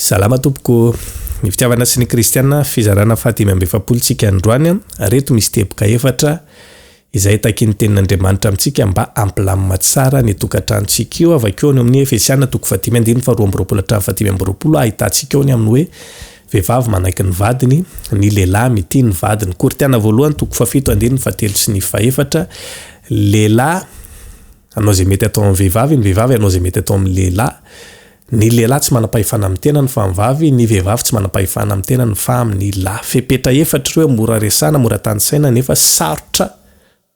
Salama tompoko, ny fitiavana sy ny kristiana fizarana fahatimy amby efapolontsika androany reto misy teboka efatra izay taky ny tenin'Andriamanitra amintsika mba ampilamina tsara ny tokantranontsika io avakeo ny amin'ny Efesiana 5:12 ahitantsika eo ny amin'ny hoe vehivavy manaiky ny vadiny, ny lehilahy mitia ny vadiny. Koritiana voalohany 7:13 sy ny 4 lehilahy anao zay mety atao amin'ny vehivavy, ny vehivavy anao zay mety atao amin'ny lehilahy. Ny lehilahy tsy manam-pahefana amin'ny tenany fa amin'ny vavy, ny vehivavy tsy manam-pahefana amin'ny tenany fa amin'ny lahy. Fepetra efatra hoe mora resana, mora tanisaina nefa sarotra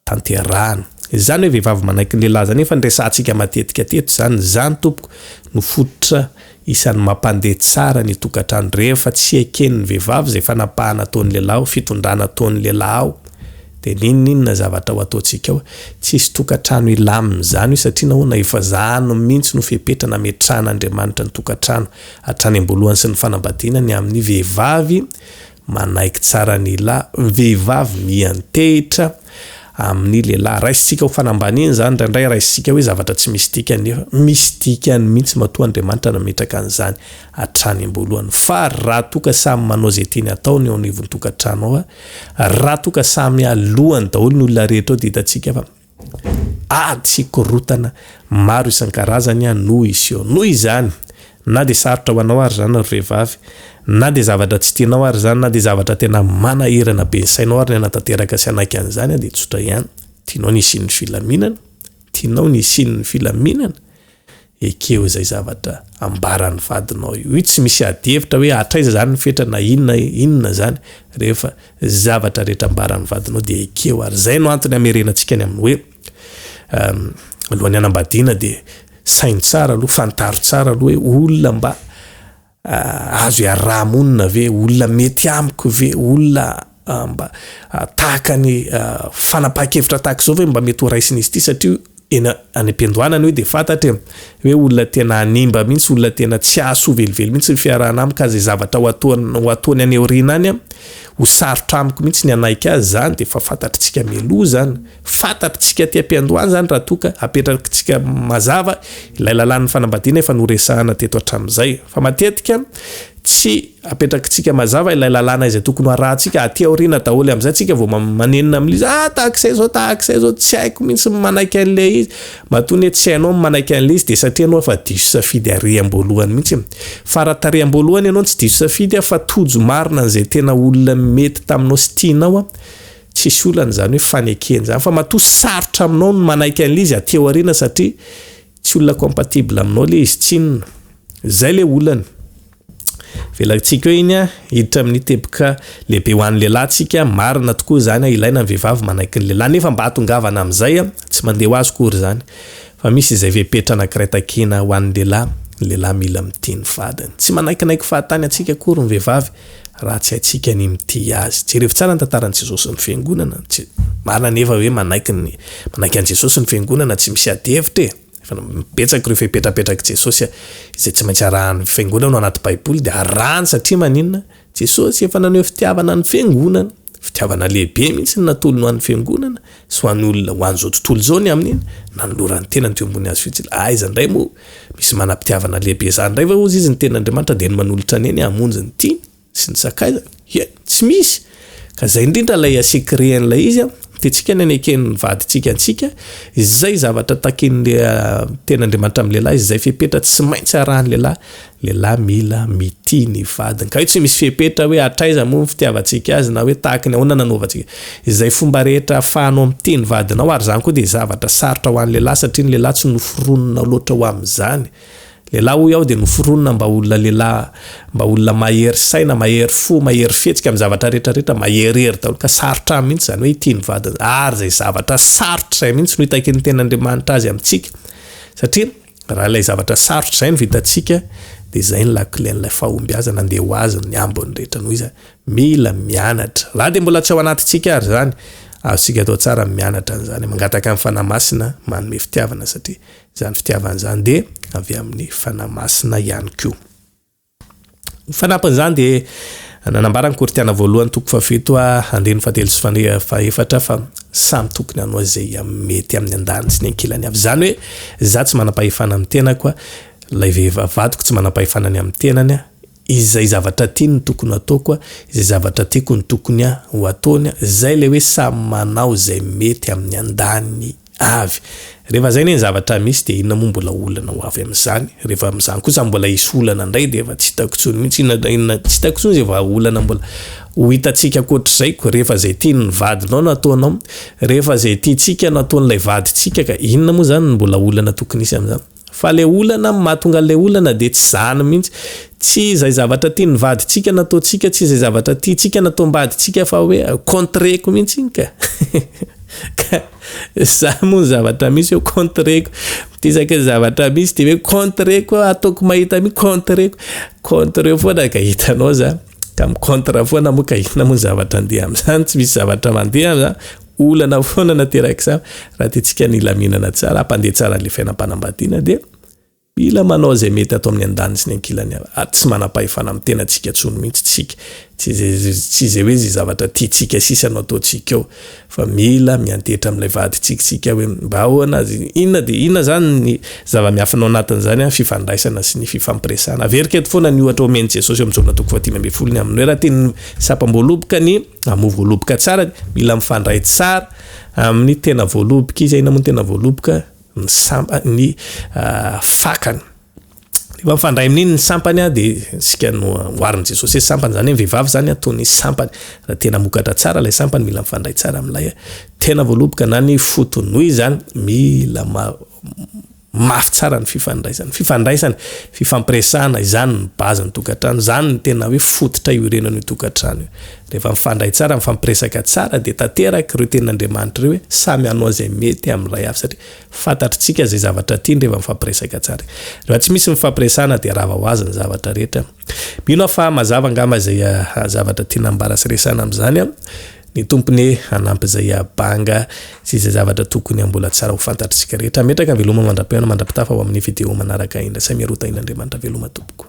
tanterahana. Izany hoe vehivavy manaiky ny lehilahy zany efa ndresantsika matetika teto zany tompoko no fototra isan'ny mampandeha tsara ny tokantrano rehefa tsy eken'ny vehivavy zay fanapahana ataon'ny lehilahy, fitondrana ataon'ny lehilahy ao. De ninona zavatra ho ataontsika ao? Tsisy tokantrano ilamina zany satria nahoana efa zany mihitsy no fepetrana metran'Andriamanitra ny tokantrano hatrany ambolohany sy ny fanambadiana amin'ny vehivavy manaiky tsara ny lahy, vehivavy miantehitra amin'ny lehilahy. Raisitsika ho fanambaniny zany ndray raisitsika hoe zavatra tsy mistika nefa mistika mihitsy matoa Andriamanitra nametraka an'izany hatrany ambolohany. Fa raha toka samy manao zay tiany ataony eo anivon'ny tokantrano ao, raha toka samy alohany daholo ny olona rehetra ao dia hitantsika fa tsy korotana maro isan-karazany noho izy eo. Noho izany na dia sarotra ho anao ary zany ry vehivavy, na dia zavatra tsy tianao ary zany, na dia zavatra tena manahirana be ny sainao ary ny anatanteraka sy anaiky an'izany dia tsotra ihany. Tianao ny isian'ny filaminana, tianao ny isian'ny filaminana, ekeo izay zavatra ambaran'ny vadinao io. Tsy misy adihevitra hoe hatraiza zany ny fetrana inona zany rehefa zavatra rehetra ambaran'ny vadinao dia ekeo ary zay no antony amerenantsika ny amin'ny hoe alohan'ny anambadiana dia sainy tsara aloha, fantaro tsara aloha hoe olona mba azo iarahamonina ve, olona mety amiko ve, olona mba tahaka ny fanapaha-kevitra tahaka izao ve mba mety ho raisiny izy ity satria ena any am-piandohanany hoe dia fantatra hoe olona tena animba mihitsy, olona tena tsy aso velively mihitsy ny fiarahana amiko ka zay zavatra ho ataony any aoriana any ho sarotra amiko mihitsy ny anaiky azy zany dia fa fantatritsika meloa zany, fantatritsika aty am-piandohany zany raha toka apetratsika mazava ilay lalàn'ny fanambadiana efa noresahana teto hatramin'izay. Fa matetika tsy apetrakitsika mazava ilay lalàna izay tokony arahantsika aty aoriana daholo amin'izay tsika vao manenina amin'izy tahak'izay zao tsy haiko mihitsy manaiky an'ilay izy, matoa ny tsy hainao manaiky an'ilay izy dia satria anao fa diso safidy ariam-boalohany mihitsy. Fa raha tariam-boalohany ianao tsy diso safidy fa tojo marina an'izay tena olona mety taminao sy tianao tsisy olana zany hoe fanekeny zany, fa matoa sarotra aminao no manaiky an'ilay izy aty aoriana satria tsy olona compatible aminao le izy tsinona. Zay le olana. Velantsika iny hiditra amin'ny teboka lehibe ho an'ny lehilahy tsika, marina tokoa zany ilaina ny vehivavy manaiky ny lehilahy nefa mba hatongavana amin'izay tsy mandeha ho azy kory zany. Fa misy izay vepetra anankiray takena ho an'ny lehilahy mila mitia ny vadiny. Tsy manaikinaiky fahatany atsika kory ny vehivavy raha tsy haitsika ny mitia azy. Jerevy tsara ny tantaran'i Jesosy ny fiangonana, marina nefa hoe manaiky an'i Jesosy ny fiangonana tsy misy adihevitra mipetsaka ireo fepetrapetraka Jesosy izay tsy maintsy arahan'ny fiangonana ao anaty Baiboly dia arahany satria maninona Jesosy efa naneho fitiavana ny fiangonana, fitiavana lehibe mihitsy natolony ho an'ny fiangonana sy ho an'ny olona ho an'izao tontolo izao ny amin'iny nanolorany tena ny teo ambony azy fitsy. Aiza ndray moa misy manam-pitiavana lehibe zany ndray va ozy izy ny ten'Andriamanitra dia ny manolotra neny hamonjy ny tiany sy ny sakaiza? Tsy misy. Ka zay indrindra lay asekrean'ilay izy tetsika ny aneken'ny vaditsika antsika izay zavatra taken'le ten'Andriamanitra amin'ny lehilahy izay fepetra tsy maintsy arahan'ny lehilahy mila mitia ny vadiny. Ka io tsy misy fepetra hoe hatraiza moa ny fitiavantsika azy na hoe tahaka ny ahoana nanaovantsika. Izay fomba rehetra ahafahanao mitia ny vadinao ary zany koa dia zavatra sarotra ho an'ny lehilahy satria ny lehilahy tsy noforonina loatra ho amin'izany. Lehilahy hoy aho dia noforonina mba olona lehilahy, mba olona mahery saina, mahery fo, mahery fihetsika amin'ny zavatra rehetrarehetra, maherihery daholo ka sarotra mihitsy zany hoe tia ny vadiny. Ary zay zavatra sarotra zay mihitsy no hitaiky ny ten'Andriamanitra azy amintsika. Satria raha ilay zavatra sarotra zay no vitantsika dia zay ny lakilen'ilay fahombiazana andeha ho azy ny ambony rehetra noho izy mila mianatra. Raha dia mbola tsy ao anatintsika ary zany azontsika atao tsara mianatra an'izany, mangataka amin'ny fanamasina manome fitiavana satria zany fitiavana zany dia avy amin'ny fanamasina ihany koa. Ny fanampin'izany dia nanambarany Koritiana voalohany 7:7-4 fa samy tokony hanao izay mety amin'ny andaniny sy ny ankilany avy. Zany hoe za tsy manam-pahefana amin'ny tenako, ilay vehivavy vadiko tsy manam-pahefana ny amin'ny tenany, izay zavatra tiany ny tokony atao koa izay zavatra tiako ny tokony ho ataony zay le hoe samy manao zay mety amin'ny andany avy. Rehefa zay ny zavatra misy de inona moa mbola olana ho avy amin'izany. Rehefa amin'izany kosa mbola isy olana ndray de efa tsy hitako tsony mihitsy inona tsy hitako tsony efa olana mbola ho hitantsika akoatr'izay ko rehefa zay tiany ny vadinao no ataonao, rehefa zay tiantsika no ataon'ilay vadintsika ka inona moa zany mbola olana tokony isy amin'izany. Fa le olana mahatonga le olana de tsy zany mihitsy, tsy zay zavatra tiany ny vadintsika nataontsika, tsy zay zavatra tiantsika nataom-badintsika fa hoe contreko mihitsy iny ka. Za moa zavatra misy hoe contreko, tizaka zavatra misy de hoe contreko ataoko mahita mi contreko foana ka hitanao za ka mi-contre foana moa ka inona moa zavatra andeha amin'izany, tsy misy zavatra mandeha amin'izany, olana foana nateraka sa raha tiantsika ny laminana tsara, hampandeha tsara le fiainam-panambadiana de mila manao zay mety atao amin'ny andany sy ny ankilany avy. Tsy manam-pahefana amin'ny tenantsika tsony mihitsy tsika. Tsy zay hoe zay zavatra tiantsika sisa no ataontsika eo, fa mila miantehitra amin'ilay vadintsika hoe mba ahoana inona de inona zany ny zava-miafinao anatin'izany fifandraisana sy ny fifampiresahana. Averika eto foana ny ohatra omeny Jesosy eo amin'izao toko 5:10 ny amin'ny hoe raha tiany sapam-boaloboka ny hamoa voaloboka tsara, mila mifandray tsara amin'ny tena voaloboka izy. Inona moa ny tena voaloboka? Ny fakany. Rehefa mifandray amin'iny ny sampany de sika no hoariny Jesosy sampany zany hoe vehivavy zany ataony sampany. Raha tena mokatra tsara lay sampany mila mifandray tsara amin'ilay tena voaloboka na ny fotonoy zany mila mafy tsara ny fifandraisana, fifampiresahana, izany ny base ny tokantrano, zany ny tena hoe fototra iorenan'ny tokantrano. Rehefa mifandray tsara, mifampiresaka tsara de tanteraka ireo ten'Andriamanitra ireo hoe samy hanao zay mety amin'ray avy satria fantatritsika zay zavatra tiany rehefa mifampiresaka tsara. Rehefa tsy misy mifampiresahana de rava ho azy ny zavatra rehetra. Mino fa mazava ngamba zay zavatra tiana ambara sy resana amin'izany ny tompony hanampy zay abanga sy zay zavatra tokony mbola tsara ho fantatritsika rehetra. Metraka veloma mandra-piaona mandra-pitafa ho amin'ny video manaraka indra. Samy rota in'Andriamanitra veloma tompoko.